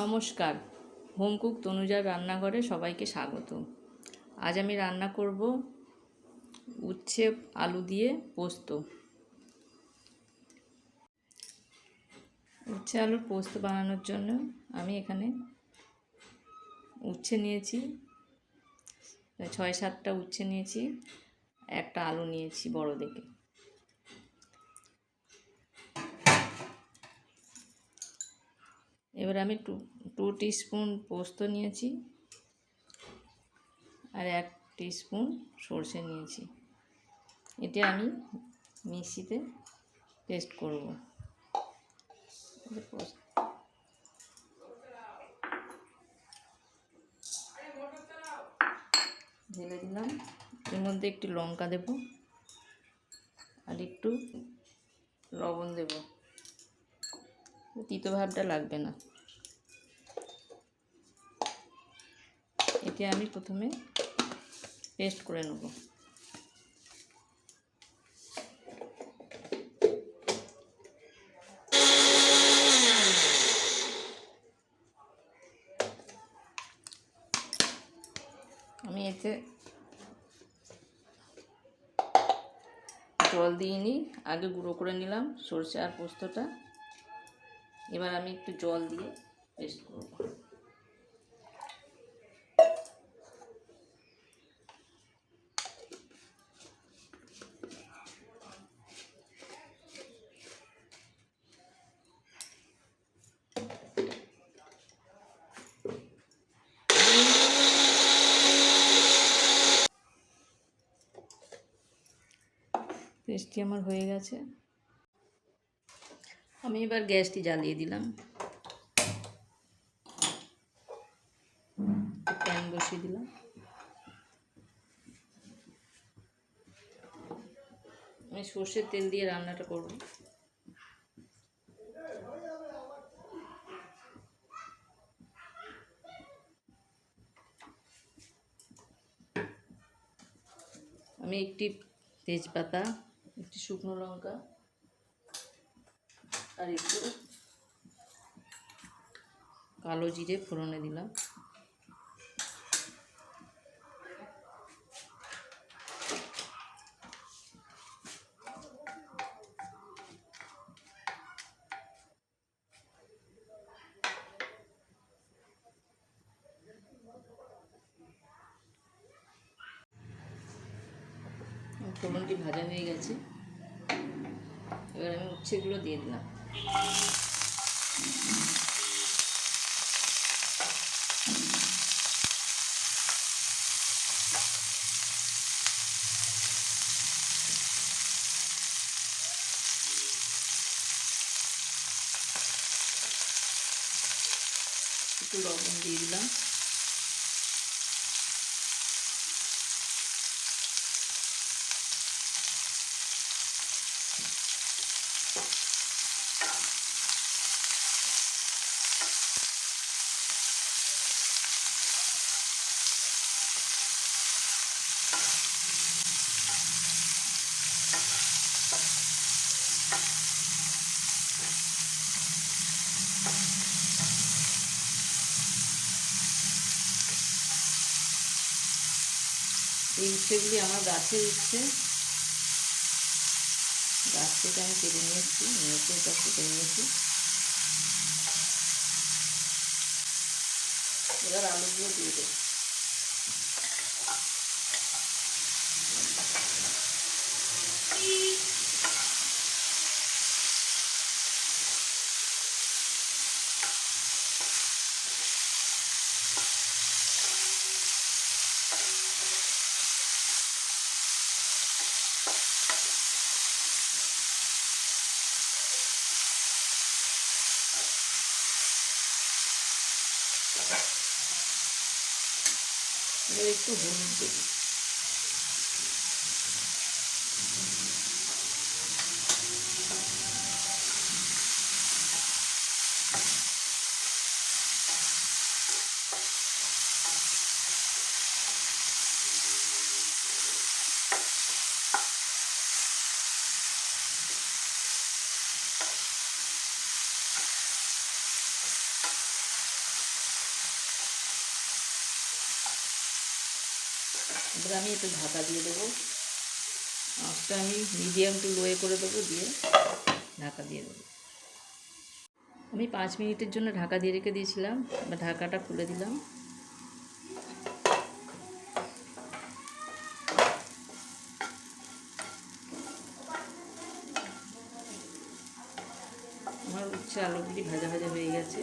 নমস্কার, হোমকুক তনুজার রান্নাঘরে সবাইকে স্বাগত। আজ আমি রান্না করব উচ্ছে আলু দিয়ে পোস্ত। উচ্ছে আলুর পোস্ত বানানোর জন্য আমি এখানে উচ্ছে নিয়েছি, 6-7টা উচ্ছে নিয়েছি, একটা আলু নিয়েছি বড় দেখে। এবার আমি টু টিস্পুন পোস্ত নিয়েছি আর 1 টিস্পুন সরষে নিয়েছি। এটা আমি মিক্সিতে পেস্ট করব। ঢেলে দিলাম। এর মধ্যে একটু লঙ্কা দেব আর একটু লবণ দেব, তিতো ভাবটা লাগবে না। এতে আমি প্রথমে পেস্ট করে নেব। আমি এতে জল দিইনি, আগে গুঁড়ো করে নিলাম সরষে আর পোস্তটা। এবার আমি একটু জল দিয়ে পেস্ট করব। পেস্টটি আমার হয়ে গেছে। আমি এবার গ্যাসটি জ্বালিয়ে দিলাম, প্যান বসিয়ে দিলাম। আমি সর্ষের তেল দিয়ে রান্নাটা করব। আমি একটি তেজপাতা, একটি শুকনো লঙ্কা আর একটু কালো জিরে ফোড়নে দিলাম। ফোড়নটি ভাজা হয়ে গেছে। এবার আমি উচ্ছেগুলো দিয়ে দিলাম। একটু লবণ দিয়ে দিলাম। এই উচ্ছেগুলি আমার গাছের উচ্ছে, গাছ থেকে আমি কেটে নিয়েছি, এটা কেটে নিয়েছি। এবার আলুগুলো দিয়ে দেবো। এবার একটু হলুদ দেবো। এবার আমি একটু ঢাকা দিয়ে দেবো। আঁচটা আমি মিডিয়াম টু লোয়ে করে দেবো, দিয়ে ঢাকা দিয়ে দেবো। আমি 5 মিনিটের জন্য ঢাকা দিয়ে রেখে দিয়েছিলাম। এবার ঢাকাটা খুলে দিলাম। আমার উচ্ছে আলুগুলি ভাজা ভাজা হয়ে গেছে।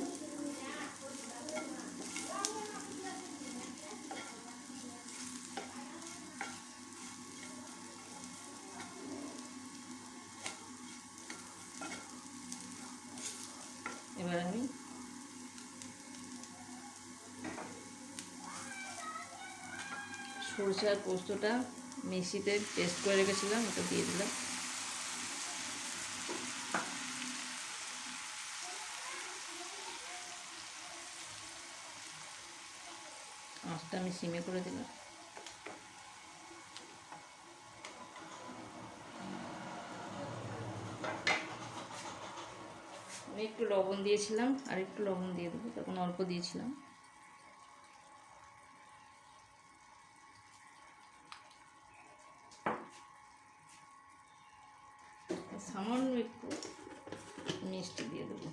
এবার আমি সরষে আর পোস্তটা মিক্সিতে পেস্ট করে রেখেছিলাম, ওটা দিয়ে দিলাম। আঁচটা আমি সিমে করে দিলাম। আমি একটু লবণ দিয়েছিলাম, আর একটু লবণ দিয়ে দেবো, তখন অল্প দিয়েছিলাম। সামান্য একটু মিষ্টি দিয়ে দেবো,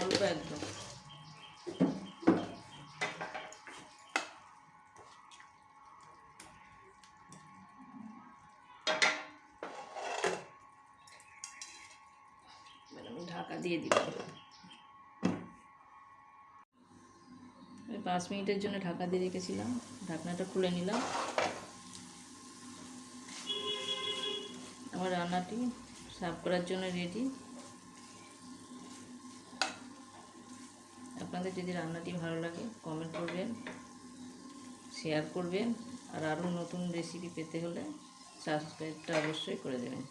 অল্প একদম। আমি ঢাকা দিয়ে দিব। 5 মিনিটের জন্য ঢাকা দিয়ে রেখেছিলাম, ঢাকনাটা খুলে নিলাম। আমার রান্নাটি সার্ভ করার জন্য রেডি। আপনাদের যদি রান্নাটি ভালো লাগে কমেন্ট করবেন, শেয়ার করবেন, আর আরও নতুন রেসিপি পেতে হলে সাবস্ক্রাইবটা অবশ্যই করে দেবেন।